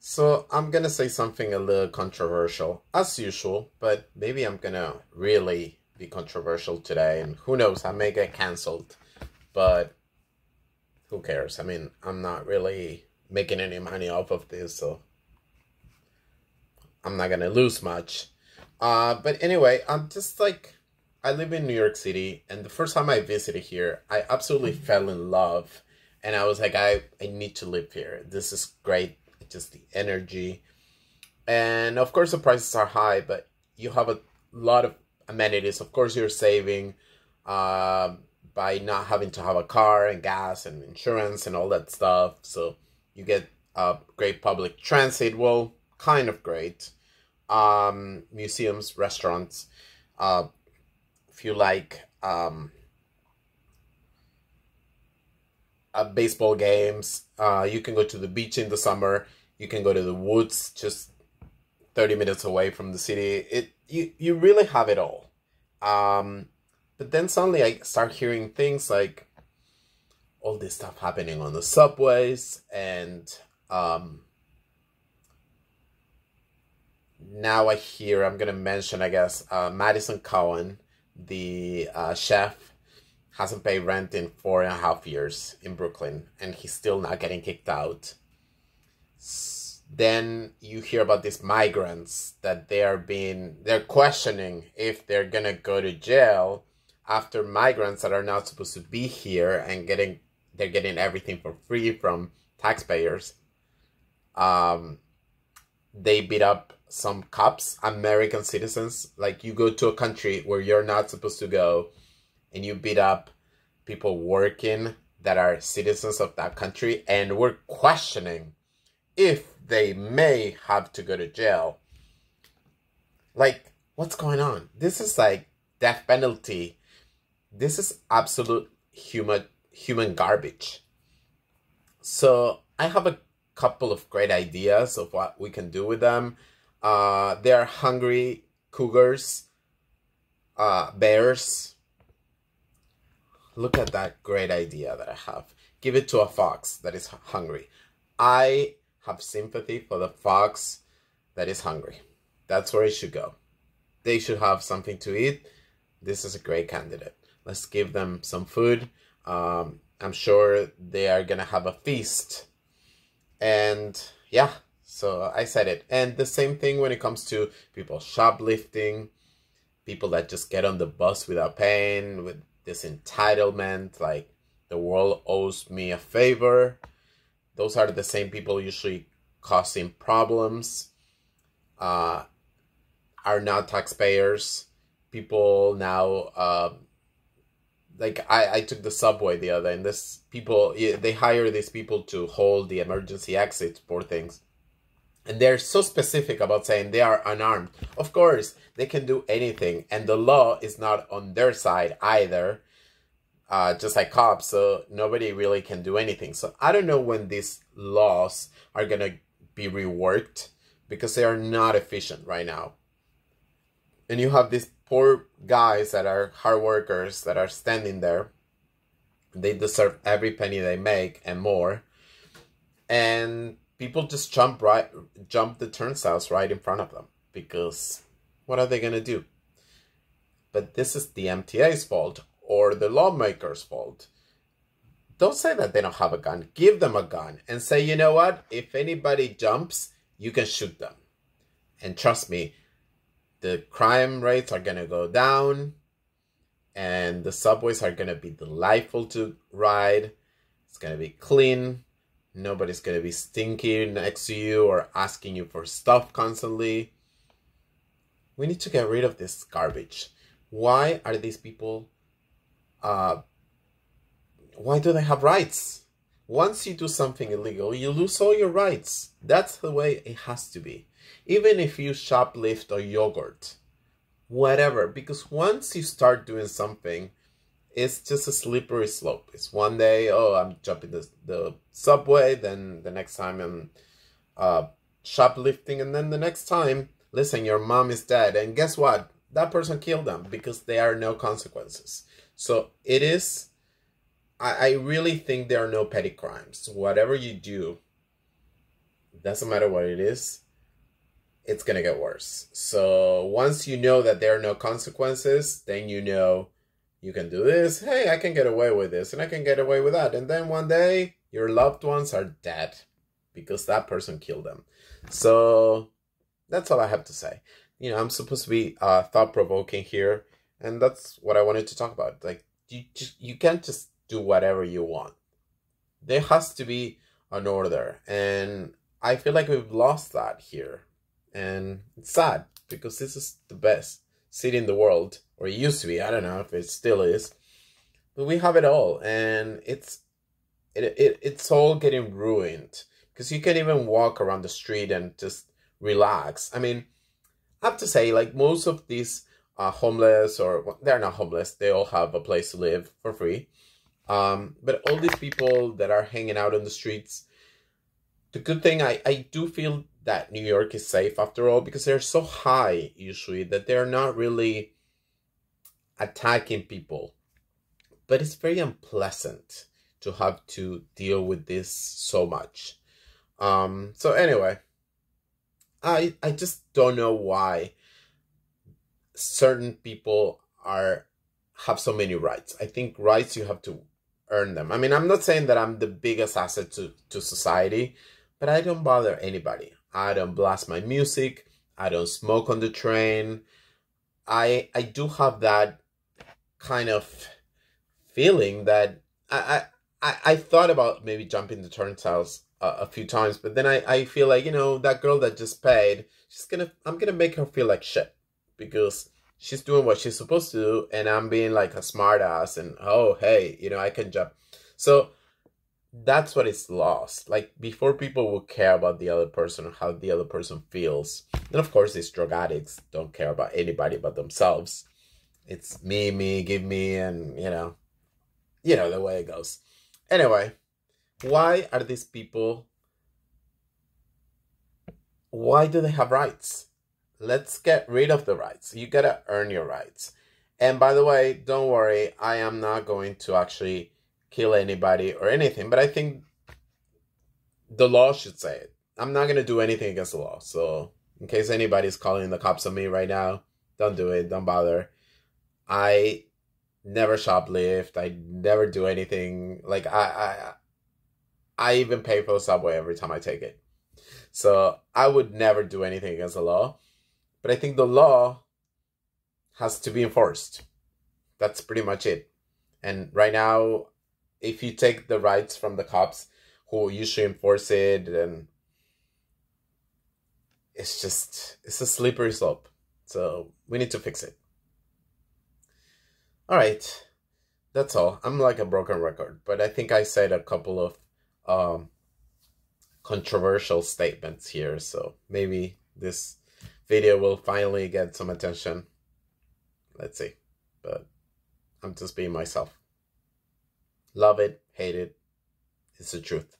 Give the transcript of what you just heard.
So I'm gonna say something a little controversial, as usual, but maybe I'm gonna really be controversial today, and who knows, I may get cancelled, but who cares? I mean, I'm not really making any money off of this, so I'm not gonna lose much. But anyway, I live in New York City, and the first time I visited here, I absolutely fell in love, and I was like, I need to live here. This is great, just the energy. And of course, the prices are high, but you have a lot of amenities. Of course, you're saving by not having to have a car and gas and insurance and all that stuff. So you get great public transit. Well, kind of great. Museums, restaurants. If you like baseball games, you can go to the beach in the summer. You can go to the woods just 30 minutes away from the city. You really have it all. But then suddenly I start hearing things like all this stuff happening on the subways, and now I'm gonna mention, I guess, Madison Cohen, the chef, hasn't paid rent in 4.5 years in Brooklyn, and he's still not getting kicked out. Then you hear about these migrants that they're questioning if they're gonna go to jail after migrants that are not supposed to be here and they're getting everything for free from taxpayers. They beat up some cops, American citizens. Like, you go to a country where you're not supposed to go, and you beat up people working that are citizens of that country, and we're questioning if they may have to go to jail. Like, what's going on? This is like death penalty. This is absolute human garbage. So I have a couple of great ideas of what we can do with them. They are hungry cougars, bears. Look at that great idea that I have. Give it to a fox that is hungry. I have sympathy for the fox that is hungry. That's where it should go. They should have something to eat. This is a great candidate. Let's give them some food. I'm sure they are gonna have a feast. And yeah, so I said it. And the same thing when it comes to people shoplifting, people that just get on the bus without paying, with this entitlement, like the world owes me a favor. Those are the same people usually causing problems, are not taxpayers. People now, like I took the subway the other day, and they hire these people to hold the emergency exits for things. And they're so specific about saying they are unarmed. Of course, they can do anything, and the law is not on their side either, just like cops, so nobody really can do anything. So I don't know when these laws are going to be reworked, because they are not efficient right now. And you have these poor guys that are hard workers that are standing there. They deserve every penny they make and more. And people just jump the turnstiles right in front of them, because what are they going to do? But this is the MTA's fault or the lawmakers' fault. Don't say that they don't have a gun. Give them a gun and say, you know what? If anybody jumps, you can shoot them. And trust me, the crime rates are going to go down, and the subways are going to be delightful to ride. It's going to be clean. Nobody's going to be stinky next to you or asking you for stuff constantly. We need to get rid of this garbage. Why are these people, why do they have rights? Once you do something illegal, you lose all your rights. That's the way it has to be. Even if you shoplift a yogurt, whatever, because once you start doing something, it's just a slippery slope. It's one day, oh, I'm jumping the subway, then the next time I'm shoplifting, and then the next time, listen, your mom is dead, and guess what? That person killed them, because there are no consequences. So it is, I really think there are no petty crimes. Whatever you do, It doesn't matter what it is, it's gonna get worse. So once you know that there are no consequences, then you know you can do this. Hey, I can get away with this and I can get away with that. And then one day your loved ones are dead because that person killed them. So that's all I have to say. You know, I'm supposed to be thought-provoking here, and that's what I wanted to talk about. Like, you can't just do whatever you want. There has to be an order, and I feel like we've lost that here. And it's sad because this is the best city in the world, or it used to be. I don't know if it still is, but we have it all, and it's all getting ruined because you can't even walk around the street and just relax. I mean, I have to say, like, most of these homeless, or well, they're not homeless, they all have a place to live for free. But all these people that are hanging out on the streets, the good thing, I do feel that New York is safe after all, because they're so high usually that they're not really attacking people. But it's very unpleasant to have to deal with this so much. So anyway, I just don't know why certain people have so many rights. I think rights, you have to earn them. I mean, I'm not saying that I'm the biggest asset to society, but I don't bother anybody. I don't blast my music. I don't smoke on the train. I do have that kind of feeling that I thought about maybe jumping the turnstiles a few times, but then I feel like, you know, that girl that just paid, I'm gonna make her feel like shit because she's doing what she's supposed to do, and I'm being like a smart ass, and oh hey, you know, I can jump. So that's what it's lost. Like, before, people would care about the other person or how the other person feels. And of course, these drug addicts don't care about anybody but themselves. It's me, give me, and you know the way it goes. Anyway, why are these people, why do they have rights? Let's get rid of the rights. You gotta earn your rights. And by the way, don't worry, I am not going to actually kill anybody or anything, but I think the law should say it. I'm not gonna do anything against the law. So in case anybody's calling the cops on me right now, don't do it, don't bother. I never shoplift, I never do anything. Like, I even pay for the subway every time I take it. So I would never do anything against the law. But I think the law has to be enforced. That's pretty much it. And right now, if you take the rights from the cops who usually enforce it, and it's a slippery slope. So we need to fix it. All right. That's all. I'm like a broken record, but I think I said a couple of controversial statements here, so maybe this video will finally get some attention. Let's see. But I'm just being myself. Love it, hate it, it's the truth.